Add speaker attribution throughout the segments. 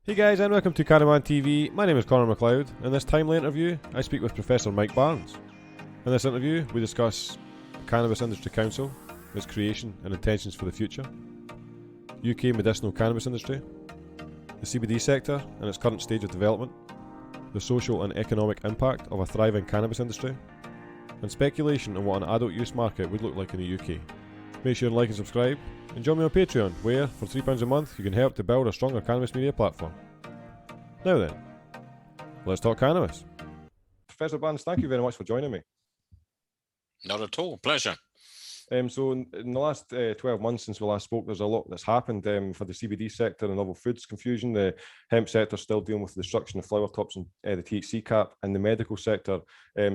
Speaker 1: Hey guys, and welcome to CANNAMAntv. My name is Connor McLeod. In this timely interview, I speak with Professor Mike Barnes. In this interview, we discuss the Cannabis Industry Council, its creation and intentions for the future, UK medicinal cannabis industry, the CBD sector and its current stage of development, the social and economic impact of a thriving cannabis industry, and speculation on what an adult use market would look like in the UK. Make sure and like and subscribe, and join me on Patreon, where, for £3 a month, you can help to build a stronger cannabis media platform. Now then, let's talk cannabis. Professor Barnes, thank you very much for joining me.
Speaker 2: Not at all. Pleasure.
Speaker 1: So in the last 12 months since we last spoke, there's a lot that's happened for the CBD sector and novel foods confusion. The hemp sector still dealing with the destruction of flower tops and the THC cap, and the medical sector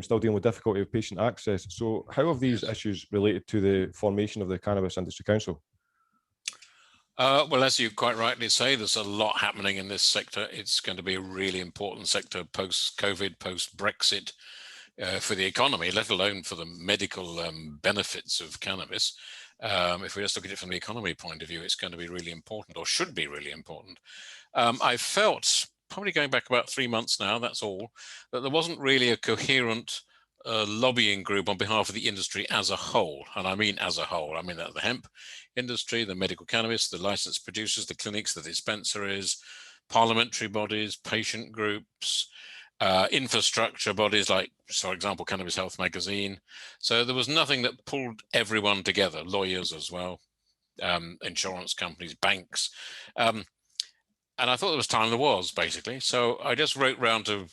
Speaker 1: still dealing with difficulty of patient access. So how have these issues related to the formation of the Cannabis Industry Council?
Speaker 2: Well, as you quite rightly say, there's a lot happening in this sector. It's going to be a really important sector post-COVID, post-Brexit. For the economy, let alone for the medical benefits of cannabis. If we just look at it from the economy point of view, it's going to be really important, or should be really important. I felt, probably going back about 3 months now, that's all, that there wasn't really a coherent lobbying group on behalf of the industry as a whole. And I mean as a whole. I mean that the hemp industry, the medical cannabis, the licensed producers, the clinics, the dispensaries, parliamentary bodies, patient groups, infrastructure bodies like, for example, Cannabis Health magazine. So there was nothing that pulled everyone together, lawyers as well, insurance companies, banks. And I thought there was time there was, basically. So I just wrote round to,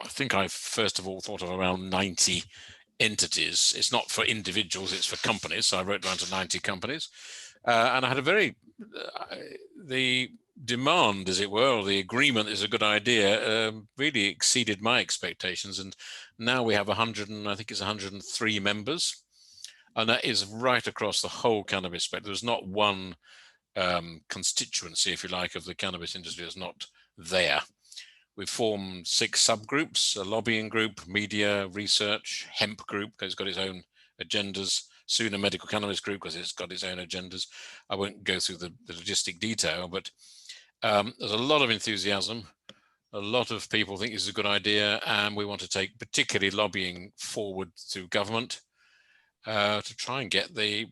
Speaker 2: I think I first of all thought of around 90 entities. It's not for individuals, it's for companies. So I wrote down to 90 companies. And I had a very, the demand, as it were, or the agreement is a good idea, really exceeded my expectations. And now we have 103 members. And that is right across the whole cannabis spectrum. There's not one constituency, if you like, of the cannabis industry that's not there. We've formed 6 subgroups: a lobbying group, media, research, hemp group, because it's got its own agendas, soon a medical cannabis group because it's got its own agendas. I won't go through the logistic detail, but there's a lot of enthusiasm. A lot of people think this is a good idea, and we want to take particularly lobbying forward to government to try and get the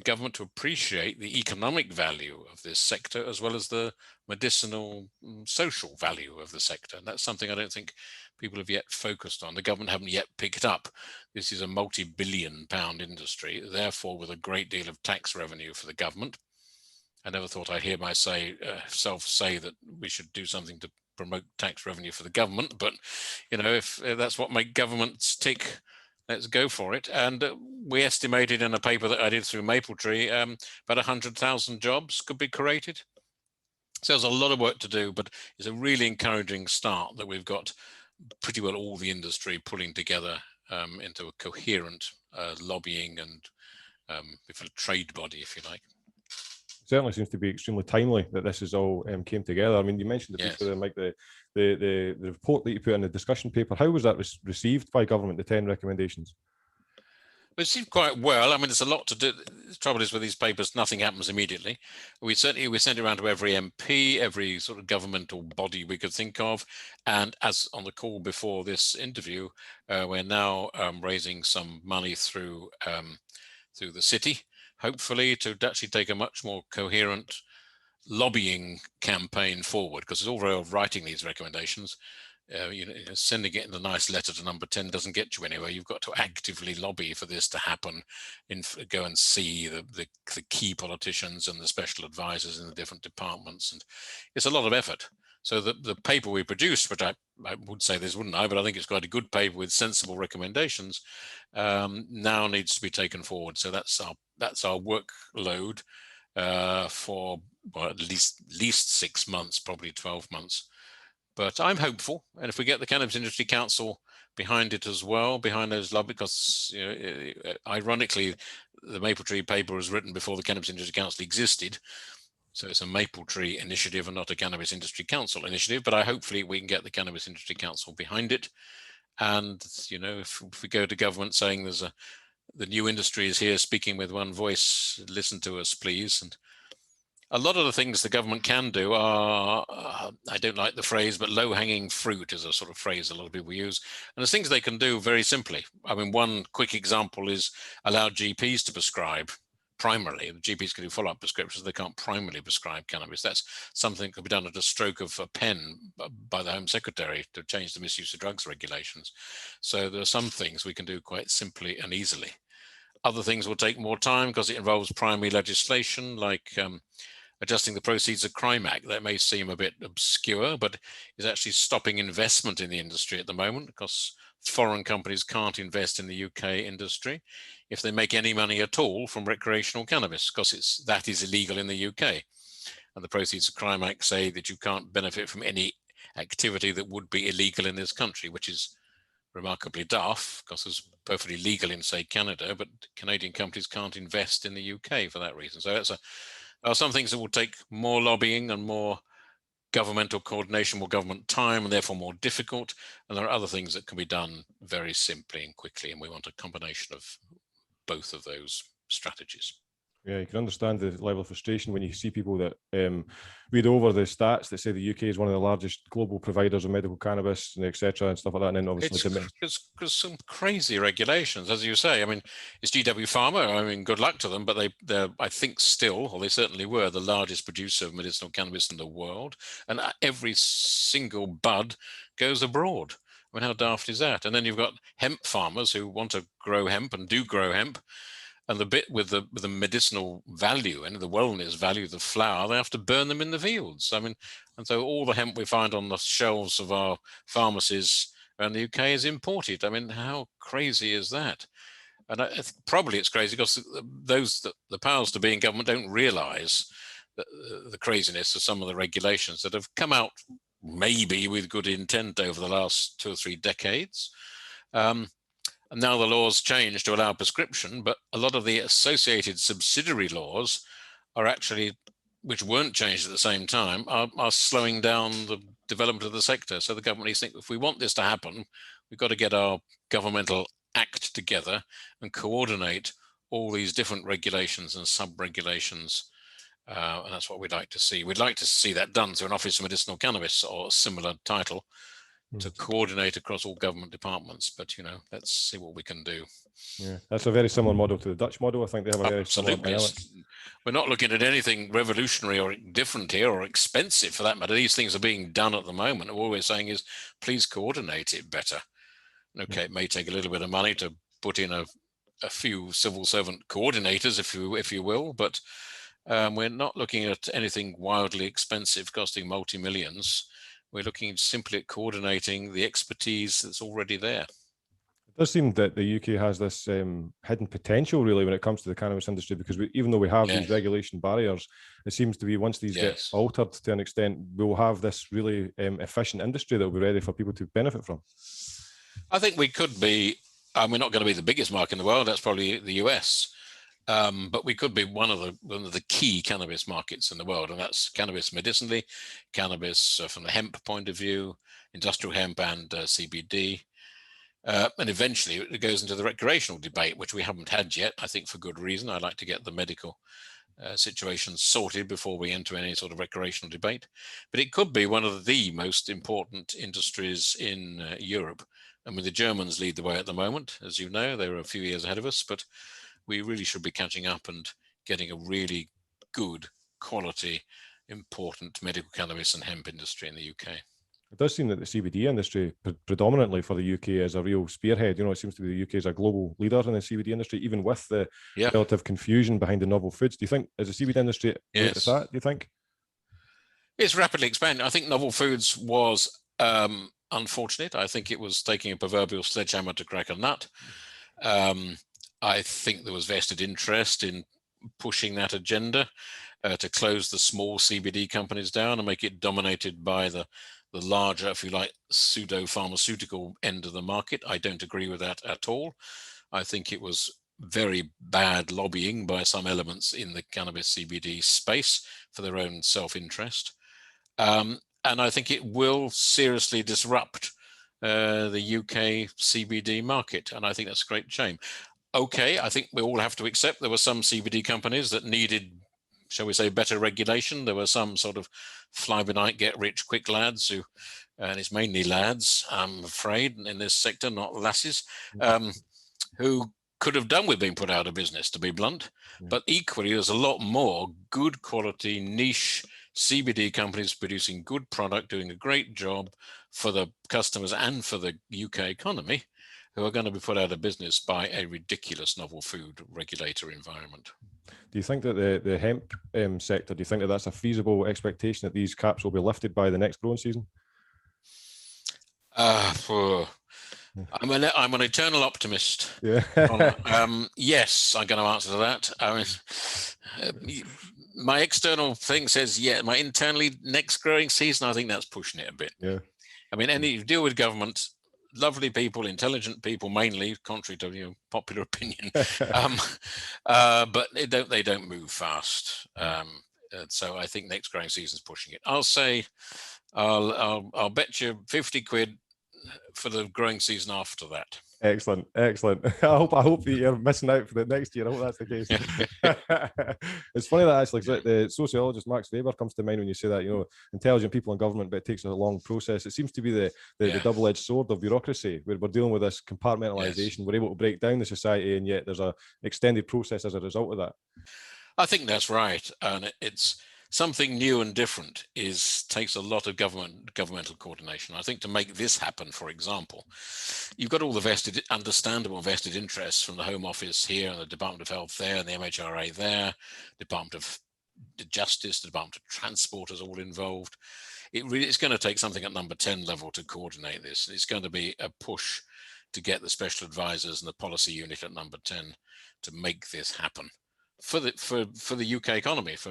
Speaker 2: government to appreciate the economic value of this sector as well as the medicinal social value of the sector. And that's something I don't think people have yet focused on. The government haven't yet picked up. This is a multi-billion-pound industry, therefore with a great deal of tax revenue for the government. I never thought I'd hear myself say that we should do something to promote tax revenue for the government, but if that's what make governments tick, let's go for it. And we estimated in a paper that I did through Mapletree, about 100,000 jobs could be created. So there's a lot of work to do, but it's a really encouraging start that we've got pretty well all the industry pulling together into a coherent lobbying and a trade body, if you like.
Speaker 1: Certainly seems to be extremely timely that this is all came together. I mean, you mentioned the piece there, Mike, the report that you put in the discussion paper. How was that received by government, the 10 recommendations?
Speaker 2: It seemed quite well. I mean, there's a lot to do. The trouble is with these papers, nothing happens immediately. We sent it around to every MP, every sort of governmental body we could think of. And as on the call before this interview, we're now raising some money through the city, hopefully to actually take a much more coherent lobbying campaign forward, because it's all very well writing these recommendations. Sending it in a nice letter to number 10 doesn't get you anywhere. You've got to actively lobby for this to happen. Go and see the key politicians and the special advisors in the different departments, and it's a lot of effort. So the paper we produced, which I would say this, wouldn't I? But I think it's quite a good paper with sensible recommendations. Now needs to be taken forward. So that's our workload for at least 6 months, probably 12 months. But I'm hopeful, and if we get the Cannabis Industry Council behind it as well, behind those lobby, because ironically, the Mapletree paper was written before the Cannabis Industry Council existed. So it's a Mapletree initiative and not a Cannabis Industry Council initiative, but hopefully we can get the Cannabis Industry Council behind it. And, if we go to government saying the new industry is here speaking with one voice, listen to us, please. And a lot of the things the government can do are, I don't like the phrase, but low-hanging fruit is a sort of phrase a lot of people use. And there's things they can do very simply. I mean, one quick example is allow GPs to prescribe primarily. The GPs can do follow-up prescriptions. They can't primarily prescribe cannabis. That's something that could be done at a stroke of a pen by the Home Secretary to change the misuse of drugs regulations. So there are some things we can do quite simply and easily. Other things will take more time because it involves primary legislation, like adjusting the Proceeds of Crime Act. That may seem a bit obscure, but is actually stopping investment in the industry at the moment because foreign companies can't invest in the UK industry if they make any money at all from recreational cannabis, because that is illegal in the UK. And the Proceeds of Crime Act say that you can't benefit from any activity that would be illegal in this country, which is remarkably daft because it's perfectly legal in, say, Canada, but Canadian companies can't invest in the UK for that reason. So there are some things that will take more lobbying and more governmental coordination, more government time, and therefore more difficult. And there are other things that can be done very simply and quickly. And we want a combination of both of those strategies.
Speaker 1: Yeah, you can understand the level of frustration when you see people that read over the stats that say the UK is one of the largest global providers of medical cannabis and etc. and stuff like that. And then obviously
Speaker 2: it's some crazy regulations, as you say. I mean, it's GW Pharma. I mean, good luck to them, but they're I think still, or they certainly were, the largest producer of medicinal cannabis in the world, and every single bud goes abroad. I mean, how daft is that? And then you've got hemp farmers who want to grow hemp and do grow hemp. And the bit with the medicinal value and the wellness value of the flower, they have to burn them in the fields. I mean, and so all the hemp we find on the shelves of our pharmacies around the UK is imported. I mean, how crazy is that? And probably it's crazy because the powers to be in government don't realise the craziness of some of the regulations that have come out maybe with good intent over the last 2 or 3 decades. And now the laws change to allow prescription, but a lot of the associated subsidiary laws are actually, which weren't changed at the same time, are slowing down the development of the sector. So the government needs to think, if we want this to happen, we've got to get our governmental act together and coordinate all these different regulations and sub-regulations. And that's what we'd like to see. We'd like to see that done through an Office of Medicinal Cannabis or a similar title, to coordinate across all government departments. But, let's see what we can do.
Speaker 1: Yeah, that's a very similar model to the Dutch model. I think they have a very similar dynamic.
Speaker 2: We're not looking at anything revolutionary or different here or expensive for that matter. These things are being done at the moment. All we're saying is, please coordinate it better. Okay, it may take a little bit of money to put in a few civil servant coordinators, if you will, but we're not looking at anything wildly expensive costing multi-millions. We're looking simply at coordinating the expertise that's already there.
Speaker 1: It does seem that the UK has this hidden potential, really, when it comes to the cannabis industry, because even though we have these regulation barriers, it seems to be once these get altered to an extent, we'll have this really efficient industry that will be ready for people to benefit from.
Speaker 2: I think we could be, we're not going to be the biggest market in the world, that's probably the US. But we could be one of the key cannabis markets in the world, and that's cannabis medicinally, cannabis from the hemp point of view, industrial hemp and CBD. And eventually it goes into the recreational debate, which we haven't had yet, I think for good reason. I'd like to get the medical situation sorted before we enter any sort of recreational debate. But it could be one of the most important industries in Europe. I mean, the Germans lead the way at the moment. As you know, they're a few years ahead of us, but we really should be catching up and getting a really good quality, important medical cannabis and hemp industry in the UK.
Speaker 1: It does seem that the CBD industry, predominantly for the UK, is a real spearhead. It seems to be the UK is a global leader in the CBD industry, even with the relative confusion behind the novel foods. Do you think, is the CBD industry at that, do you think?
Speaker 2: It's rapidly expanding. I think novel foods was unfortunate. I think it was taking a proverbial sledgehammer to crack a nut. I think there was vested interest in pushing that agenda to close the small CBD companies down and make it dominated by the larger, if you like, pseudo-pharmaceutical end of the market. I don't agree with that at all. I think it was very bad lobbying by some elements in the cannabis CBD space for their own self-interest. And I think it will seriously disrupt the UK CBD market. And I think that's a great shame. Okay, I think we all have to accept there were some CBD companies that needed shall we say, better regulation. There were some sort of fly-by-night, get-rich-quick lads who, and it's mainly lads, I'm afraid, in this sector, not lasses, who could have done with being put out of business, to be blunt. But equally, there's a lot more good quality niche CBD companies producing good product, doing a great job for the customers and for the UK economy, who are going to be put out of business by a ridiculous novel food regulator environment.
Speaker 1: Do you think that the hemp sector, do you think that that's a feasible expectation that these caps will be lifted by the next growing season?
Speaker 2: I'm an eternal optimist.
Speaker 1: Yeah.
Speaker 2: Yes, I'm going to answer to that. I mean, my external thing says, yeah. My internally, next growing season, I think that's pushing it a bit.
Speaker 1: Yeah.
Speaker 2: I mean, you deal with government, lovely people, intelligent people, mainly, contrary to popular opinion, but they don't move fast. So I think next growing season is pushing it. I'll say, I'll bet you 50 quid for the growing season after that.
Speaker 1: Excellent. I hope that you're missing out for the next year. I hope that's the case. It's funny that actually the sociologist Max Weber comes to mind when you say that, intelligent people in government, but it takes a long process. It seems to be the double-edged sword of bureaucracy, where we're dealing with this compartmentalization. Yes. We're able to break down the society, and yet there's an extended process as a result of that.
Speaker 2: I think that's right. And it's something new and different takes a lot of governmental coordination. I think to make this happen, for example, you've got all the understandable vested interests from the Home Office here and the Department of Health there and the MHRA there, Department of Justice, the Department of Transport is all involved. It's going to take something at number 10 level to coordinate this. It's going to be a push to get the special advisors and the policy unit at number 10 to make this happen. For the UK economy, for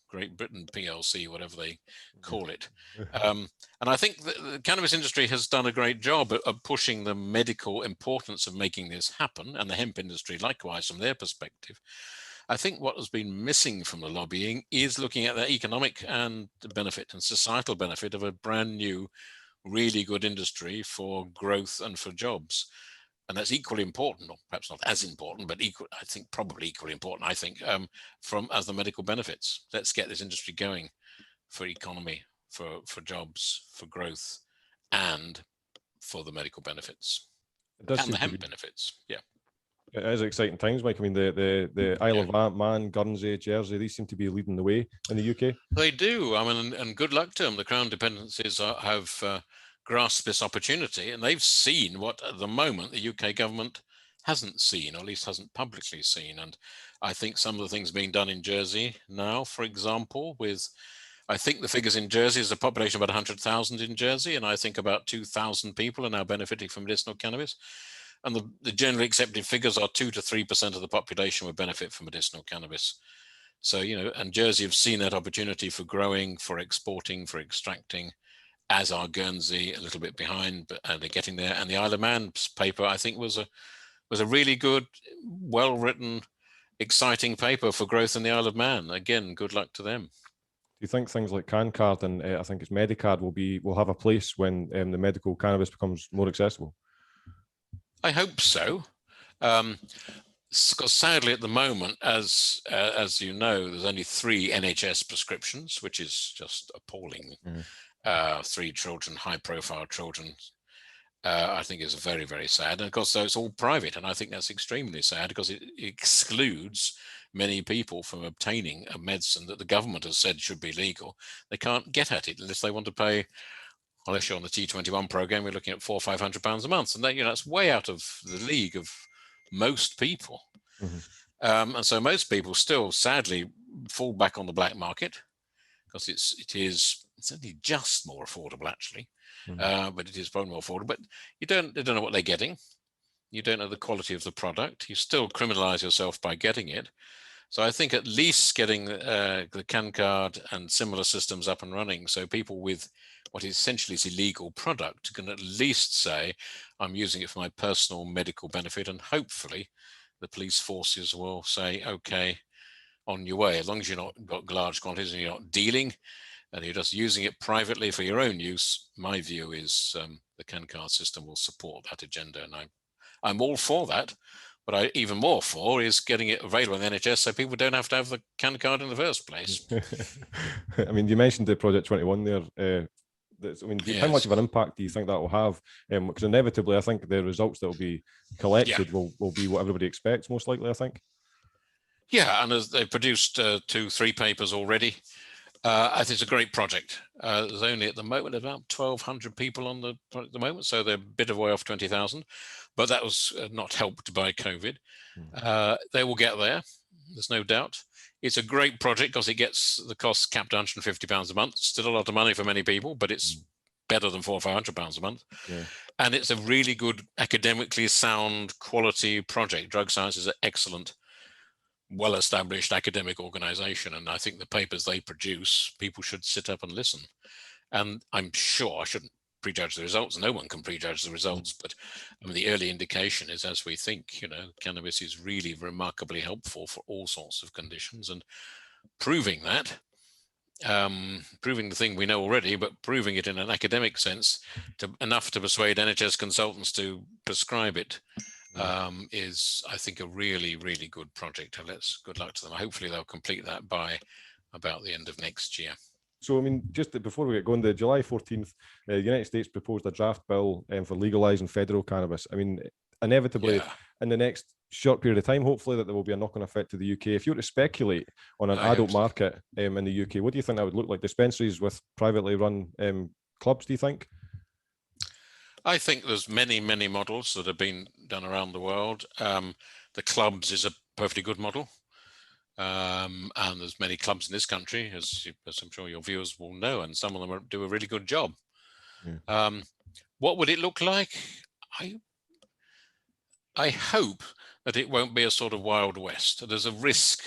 Speaker 2: Great Britain PLC, whatever they call it, and I think the cannabis industry has done a great job of pushing the medical importance of making this happen, and the hemp industry likewise from their perspective. I think what has been missing from the lobbying is looking at the economic and the benefit and societal benefit of a brand new, really good industry for growth and for jobs. And that's equally important, or perhaps not as important, but probably equally important, as the medical benefits. Let's get this industry going for economy, for jobs, for growth, and for the medical benefits. And the hemp benefits, yeah.
Speaker 1: It is exciting times, Mike. I mean, the Isle of Man, Guernsey, Jersey, these seem to be leading the way in the UK.
Speaker 2: They do. I mean, and good luck to them. The Crown dependencies have grasp this opportunity, and they've seen what at the moment the UK government hasn't seen, or at least hasn't publicly seen. And I think some of the things being done in Jersey now, for example, I think the figures in Jersey is a population of about 100,000 in Jersey, and I think about 2,000 people are now benefiting from medicinal cannabis. And the generally accepted figures are 2 to 3% of the population would benefit from medicinal cannabis. So, and Jersey have seen that opportunity for growing, for exporting, for extracting, as are Guernsey, a little bit behind, but they're getting there. And the Isle of Man's paper, I think, was a really good, well-written, exciting paper for growth in the Isle of Man. Again, good luck to them.
Speaker 1: Do you think things like CanCard and I think it's Medicard will have a place when the medical cannabis becomes more accessible?
Speaker 2: I hope so. Because sadly, at the moment, as you know, there's only 3 NHS prescriptions, which is just appalling. 3 children, high-profile children, I think is very, very sad. And of course, it's all private, and I think that's extremely sad because it excludes many people from obtaining a medicine that the government has said should be legal. They can't get at it unless they want to pay. Unless you're on the T21 program, we're looking at £400 or £500 a month, and that's way out of the league of most people. And so most people still, sadly, fall back on the black market because it's only just more affordable, actually, but it is probably more affordable. But they don't know what they're getting. You don't know the quality of the product. You still criminalize yourself by getting it. So I think at least getting the CanCard and similar systems up and running, so people with what essentially is illegal product can at least say, I'm using it for my personal medical benefit, and hopefully the police forces will say, okay, on your way, as long as you're not got large quantities and you're not dealing, and you're just using it privately for your own use. My view is the CanCard system will support that agenda, and I'm all for that. what I even more for is getting it available in the NHS so people don't have to have the CAN card in the first place.
Speaker 1: I mean, you mentioned the Project 21 there. How much of an impact do you think that will have? Because inevitably, I think the results that will be collected will be what everybody expects, most likely, I think.
Speaker 2: Yeah, and as they've produced 2-3 papers already. I think it's a great project. There's only at the moment about 1,200 people on the project at the moment, so they're a bit of a way off 20,000, but that was not helped by COVID. They will get there, there's no doubt. It's a great project because it gets the costs capped at £150 a month. Still a lot of money for many people, but it's better than £400 or £500 a month. Yeah. And it's a really good, academically sound, quality project. Drug Science is an excellent, well-established academic organization, and I think the papers they produce, people should sit up and listen. And I'm sure, I shouldn't prejudge the results, no one can prejudge the results, but I mean, the early indication is, as we think, cannabis is really remarkably helpful for all sorts of conditions, and proving that, proving the thing we know already, but proving it in an academic sense, enough to persuade NHS consultants to prescribe it, is, I think, a really, really good project. Good luck to them. Hopefully they'll complete that by about the end of next year.
Speaker 1: So, I mean, just before we get going, the July 14th, the United States proposed a draft bill for legalizing federal cannabis. I mean, inevitably, in the next short period of time, hopefully, that there will be a knock-on effect to the UK. If you were to speculate on an adult market in the UK, what do you think that would look like? Dispensaries with privately run clubs, do you think?
Speaker 2: I think there's many, many models that have been done around the world. The clubs is a perfectly good model. And there's many clubs in this country, as I'm sure your viewers will know, and some of them do a really good job. Yeah. What would it look like? I hope that it won't be a sort of Wild West. There's a risk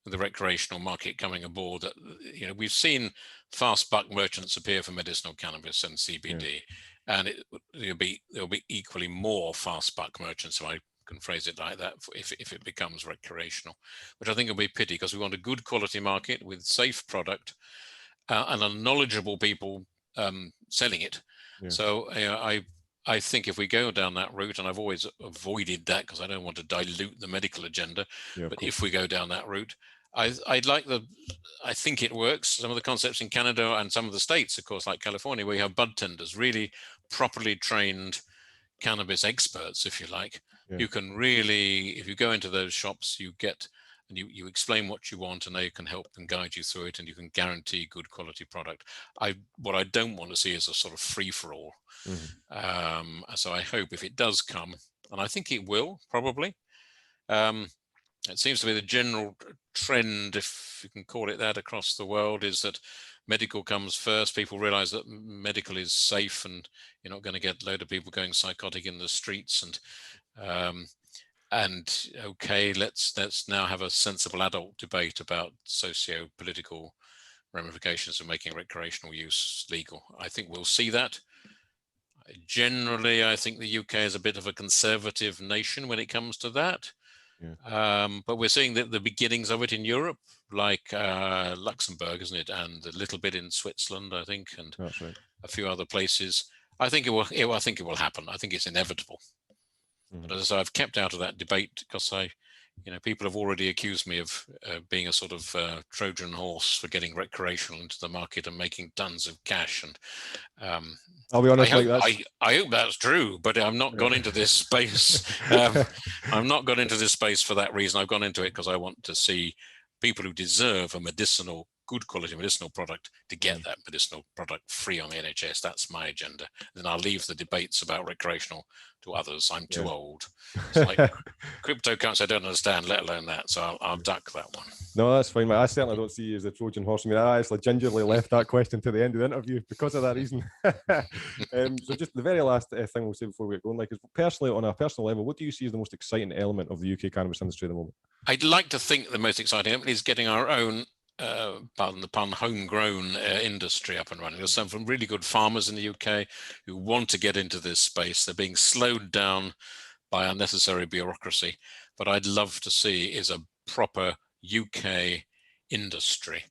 Speaker 2: with the recreational market coming aboard. That, we've seen fast buck merchants appear for medicinal cannabis and CBD, and there'll be equally more fast buck merchants, so I can phrase it like that, if it becomes recreational, which I think will be a pity, because we want a good quality market with safe product and a knowledgeable people selling it. Yeah. So I think if we go down that route, and I've always avoided that because I don't want to dilute the medical agenda, but if we go down that route, I think it works. Some of the concepts in Canada and some of the states, of course, like California, where you have bud tenders, really properly trained cannabis experts, if you like. You can really, if you go into those shops, you get, and you explain what you want, and they can help and guide you through it, and you can guarantee good quality product. What I don't want to see is a sort of free-for-all. So I hope if it does come, and I think it will probably, it seems to be the general trend, if you can call it that, across the world, is that medical comes first. People realize that medical is safe, and you're not going to get a load of people going psychotic in the streets. And okay, let's now have a sensible adult debate about socio-political ramifications of making recreational use legal. I think we'll see that. Generally, I think the UK is a bit of a conservative nation when it comes to that. But we're seeing the beginnings of it in Europe, like Luxembourg, isn't it? And a little bit in Switzerland, I think, and a few other places. I think it will happen. I think it's inevitable. But as I say, I've kept out of that debate because people have already accused me of being a sort of Trojan horse for getting recreational into the market and making tons of cash. And
Speaker 1: I'll be honest,
Speaker 2: I hope that's true, but I'm not gone into this space. I'm not gone into this space for that reason. I've gone into it because I want to see people who deserve a good quality medicinal product to get that medicinal product free on the NHS. That's my agenda. Then I'll leave the debates about recreational to others. I'm too old. It's like cryptocurrency, I don't understand, let alone that. So I'll duck that one.
Speaker 1: No, that's fine, mate. I certainly don't see you as a Trojan horse. I mean, I actually gingerly left that question to the end of the interview because of that reason. So just the very last thing we'll say before we get going, is personally, on a personal level, what do you see as the most exciting element of the UK cannabis industry at the moment?
Speaker 2: I'd like to think the most exciting element is getting our own pardon the pun, homegrown industry up and running. There's some really good farmers in the UK who want to get into this space. They're being slowed down by unnecessary bureaucracy. But I'd love to see is a proper UK industry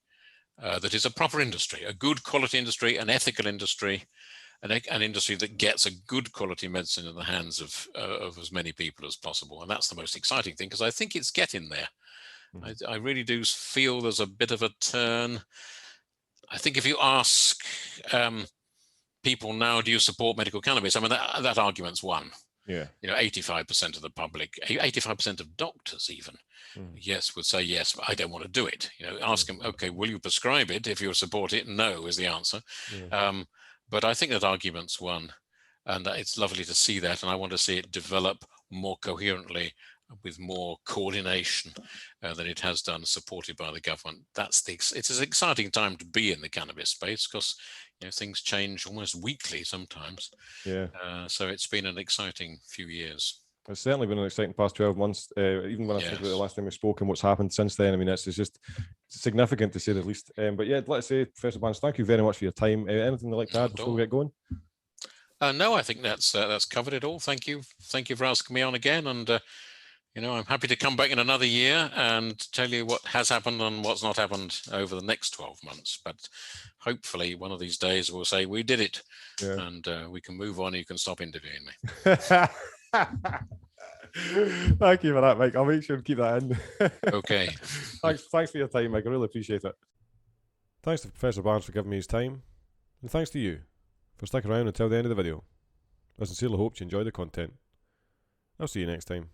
Speaker 2: that is a proper industry, a good quality industry, an ethical industry, an industry that gets a good quality medicine in the hands of as many people as possible. And that's the most exciting thing, because I think it's getting there. I really do feel there's a bit of a turn. I think if you ask people now, do you support medical cannabis? I mean, that argument's won.
Speaker 1: Yeah.
Speaker 2: 85% of the public, 85% of doctors even, yes, would say yes, but I don't want to do it. Ask them, okay, will you prescribe it? If you support it, no is the answer.
Speaker 1: Yeah.
Speaker 2: But I think that argument's won, and it's lovely to see that, and I want to see it develop more coherently with more coordination than it has done, supported by the government. It's an exciting time to be in the cannabis space, because things change almost weekly sometimes.
Speaker 1: Yeah.
Speaker 2: So it's been an exciting few years.
Speaker 1: It's certainly been an exciting past 12 months. Even when I think about the last time we spoke and what's happened since then, I mean, it's just significant to say the least. But yeah, let's say, Professor Barnes, thank you very much for your time. Anything you'd like to add before we get going?
Speaker 2: No, I think that's covered it all. Thank you for asking me on again, and I'm happy to come back in another year and tell you what has happened and what's not happened over the next 12 months. But hopefully one of these days we'll say we did it, and we can move on. You can stop interviewing me.
Speaker 1: Thank you for that, Mike. I'll make sure to keep that in.
Speaker 2: Okay.
Speaker 1: Thanks for your time, Mike. I really appreciate it. Thanks to Professor Barnes for giving me his time, and thanks to you for sticking around until the end of the video. I sincerely hope you enjoy the content. I'll see you next time.